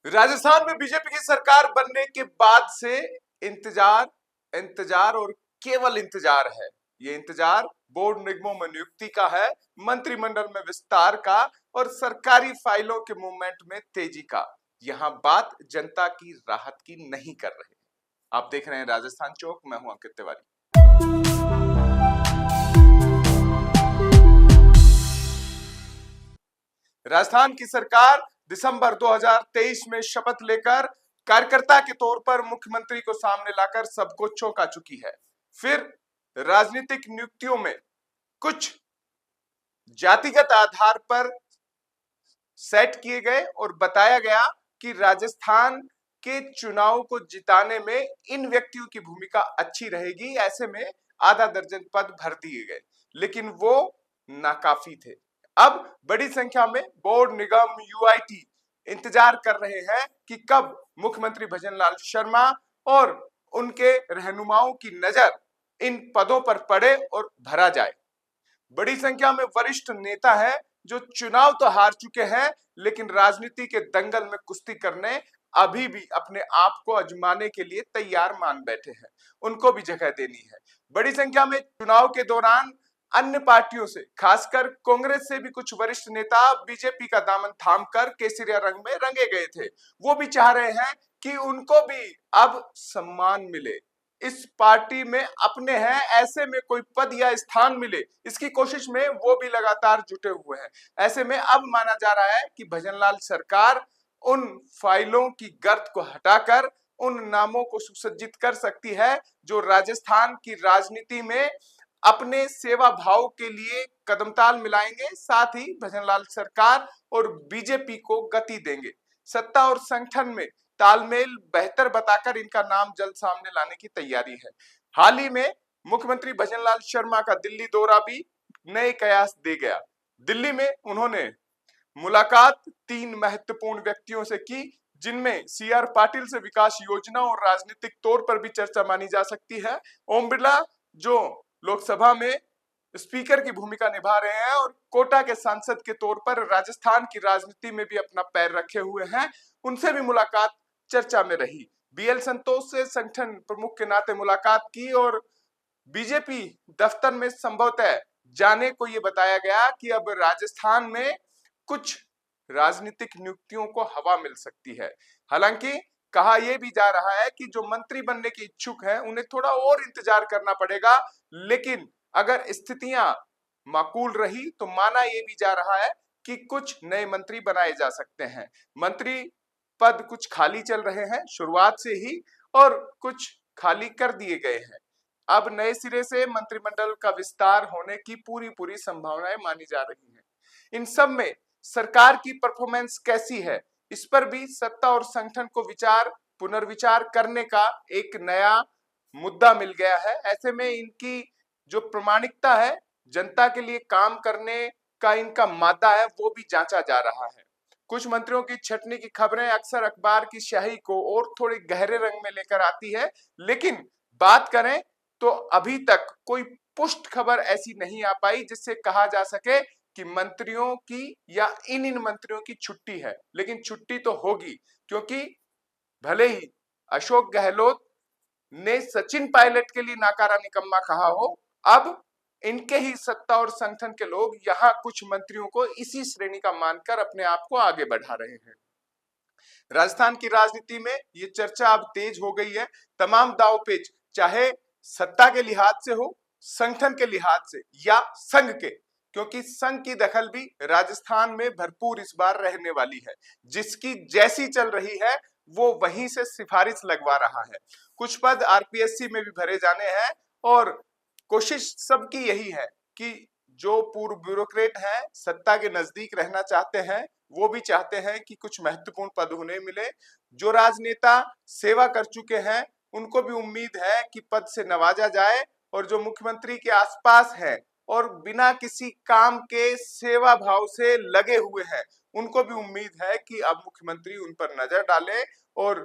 राजस्थान में बीजेपी की सरकार बनने के बाद से इंतजार इंतजार और केवल इंतजार है। ये इंतजार बोर्ड निगमों में नियुक्ति का है, मंत्रिमंडल में विस्तार का और सरकारी फाइलों के मूवमेंट में तेजी का। यहाँ बात जनता की राहत की नहीं कर रहे। आप देख रहे हैं राजस्थान चौक, मैं हूं अंकित तिवारी। राजस्थान की सरकार दिसंबर 2023 में शपथ लेकर कार्यकर्ता के तौर पर मुख्यमंत्री को सामने लाकर सबको चौंका चुकी है। फिर राजनीतिक नियुक्तियों में कुछ जातिगत आधार पर सेट किए गए और बताया गया कि राजस्थान के चुनाव को जिताने में इन व्यक्तियों की भूमिका अच्छी रहेगी। ऐसे में आधा दर्जन पद भर दिए गए, लेकिन वो नाकाफी थे। अब बड़ी संख्या में बोर्ड निगम यूआईटी इंतजार कर रहे हैं कि कब मुख्यमंत्री भजनलाल शर्मा और उनके रहनुमाओं की नजर इन पदों पर पड़े और भरा जाए। बड़ी संख्या में वरिष्ठ नेता हैं जो चुनाव तो हार चुके हैं, लेकिन राजनीति के दंगल में कुश्ती करने अभी भी अपने आप को आजमाने के लिए तैयार मान बैठे हैं। उनको भी जगह देनी है। बड़ी संख्या में चुनाव के दौरान अन्य पार्टियों से, खासकर कांग्रेस से भी कुछ वरिष्ठ नेता बीजेपी का दामन थामकर केसरिया रंग में रंगे गए थे। वो भी चाह रहे हैं कि उनको भी अब सम्मान मिले, इस पार्टी में अपने हैं, ऐसे में कोई पद या स्थान मिले, इसकी कोशिश में वो भी लगातार जुटे हुए हैं। ऐसे में अब माना जा रहा है कि भजनलाल सरकार उन फाइलों की गर्त को हटाकर उन नामों को सुसज्जित कर सकती है जो राजस्थान की राजनीति में अपने सेवा भाव के लिए कदमताल मिलाएंगे, साथ ही भजनलाल सरकार और बीजेपी को गति देंगे। सत्ता और संगठन में तालमेल बेहतर बताकर इनका नाम जल्द सामने लाने की तैयारी है। हाल ही में मुख्यमंत्री भजनलाल शर्मा का दिल्ली दौरा भी नए कयास दे गया। दिल्ली में उन्होंने मुलाकात 3 महत्वपूर्ण व्यक्तियों से की, जिनमें सीआर पाटिल से विकास योजना और राजनीतिक तौर पर भी चर्चा मानी जा सकती है। ओम बिरला जो लोकसभा में स्पीकर की भूमिका निभा रहे हैं और कोटा के सांसद के तौर पर राजस्थान की राजनीति में भी अपना पैर रखे हुए हैं, उनसे भी मुलाकात चर्चा में रही। बीएल संतोष से संगठन प्रमुख के नाते मुलाकात की और बीजेपी दफ्तर में संभवतः जाने को यह बताया गया कि अब राजस्थान में कुछ राजनीतिक नियुक्तियों को हवा मिल सकती है। हालांकि कहा यह भी जा रहा है कि जो मंत्री बनने के इच्छुक हैं उन्हें थोड़ा और इंतजार करना पड़ेगा, लेकिन अगर स्थितियां माकूल रही तो माना यह भी जा रहा है कि कुछ नए मंत्री बनाए जा सकते हैं। मंत्री पद कुछ खाली चल रहे हैं शुरुआत से ही और कुछ खाली कर दिए गए हैं। अब नए सिरे से मंत्रिमंडल का विस्तार होने की पूरी संभावनाएं मानी जा रही हैं। इन सब में सरकार की परफॉर्मेंस कैसी है, इस पर भी सत्ता और संगठन को पुनर्विचार करने का एक नया मुद्दा मिल गया है। ऐसे में इनकी जो प्रामाणिकता है, जनता के लिए काम करने का इनका मादा है, वो भी जांचा जा रहा है। कुछ मंत्रियों की छटनी की खबरें अक्सर अखबार की स्याही को और थोड़े गहरे रंग में लेकर आती है, लेकिन बात करें तो अभी तक कोई पुष्ट खबर ऐसी नहीं आ पाई जिससे कहा जा सके कि मंत्रियों की या इन मंत्रियों की छुट्टी है। लेकिन छुट्टी तो होगी, क्योंकि भले ही अशोक गहलोत ने सचिन पायलट के लिए नाकारा निकम्मा कहा हो, अब इनके ही सत्ता और संगठन के लोग यहां कुछ मंत्रियों को इसी श्रेणी का मानकर अपने आप को आगे बढ़ा रहे हैं। राजस्थान की राजनीति में ये चर्चा अब तेज हो गई है। तमाम दांवपेच चाहे सत्ता के लिहाज से हो, संगठन के लिहाज से या संघ के, क्योंकि संघ की दखल भी राजस्थान में भरपूर इस बार रहने वाली है। जिसकी जैसी चल रही है वो वहीं से सिफारिश लगवा रहा है। कुछ पद आरपीएससी में भी भरे जाने हैं और कोशिश सबकी यही है कि जो पूर्व ब्यूरोक्रेट हैं, सत्ता के नजदीक रहना चाहते हैं, वो भी चाहते हैं कि कुछ महत्वपूर्ण पद उन्हें मिले। जो राजनेता सेवा कर चुके हैं उनको भी उम्मीद है कि पद से नवाजा जाए, और जो मुख्यमंत्री के आसपास हैं और बिना किसी काम के सेवा भाव से लगे हुए हैं, उनको भी उम्मीद है कि अब मुख्यमंत्री उन पर नजर डाले और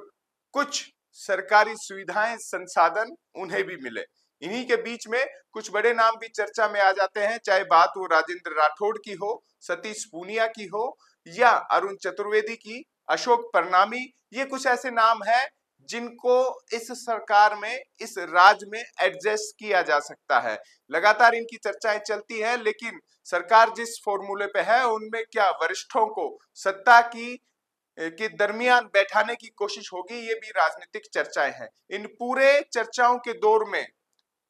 कुछ सरकारी सुविधाएं, संसाधन उन्हें भी मिले। इन्हीं के बीच में कुछ बड़े नाम भी चर्चा में आ जाते हैं, चाहे बात वो राजेंद्र राठौड़ की हो, सतीश पूनिया की हो या अरुण चतुर्वेदी की। अशोक परनामी, ये कुछ ऐसे नाम हैं जिनको इस सरकार में, इस राज्य में एडजस्ट किया जा सकता है। लगातार इनकी चर्चाएं चलती है, लेकिन सरकार जिस फॉर्मूले पे है उनमें क्या वरिष्ठों को सत्ता की के दरमियान बैठाने की कोशिश होगी, ये भी राजनीतिक चर्चाएं हैं। इन पूरे चर्चाओं के दौर में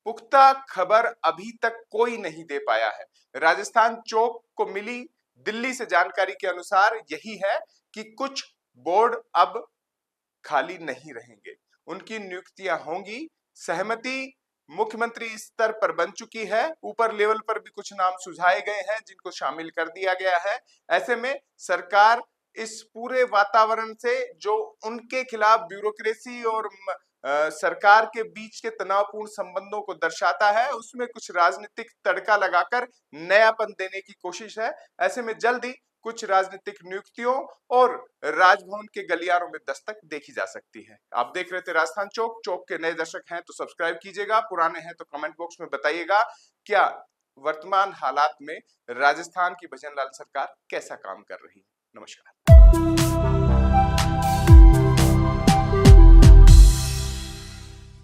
पुख्ता खबर अभी तक कोई नहीं दे पाया है। राजस्थान चौक को मिली दिल्ली से जानकारी के अनुसार यही है कि कुछ बोर्ड अब खाली नहीं रहेंगे, उनकी नियुक्तियां होंगी। सहमति मुख्यमंत्री स्तर पर बन चुकी है, ऊपर लेवल पर भी कुछ नाम सुझाए गए हैं जिनको शामिल कर दिया गया है। ऐसे में सरकार इस पूरे वातावरण से, जो उनके खिलाफ ब्यूरोक्रेसी और सरकार के बीच के तनावपूर्ण संबंधों को दर्शाता है, उसमें कुछ राजनीतिक तड़का लगाकर नयापन देने की कोशिश है। ऐसे में जल्द ही कुछ राजनीतिक नियुक्तियों और राजभवन के गलियारों में दस्तक देखी जा सकती है। आप देख रहे थे राजस्थान चौक। चौक के नए दर्शक हैं तो सब्सक्राइब कीजिएगा, पुराने हैं तो कमेंट बॉक्स में बताइएगा क्या वर्तमान हालात में राजस्थान की भजनलाल सरकार कैसा काम कर रही है। नमस्कार।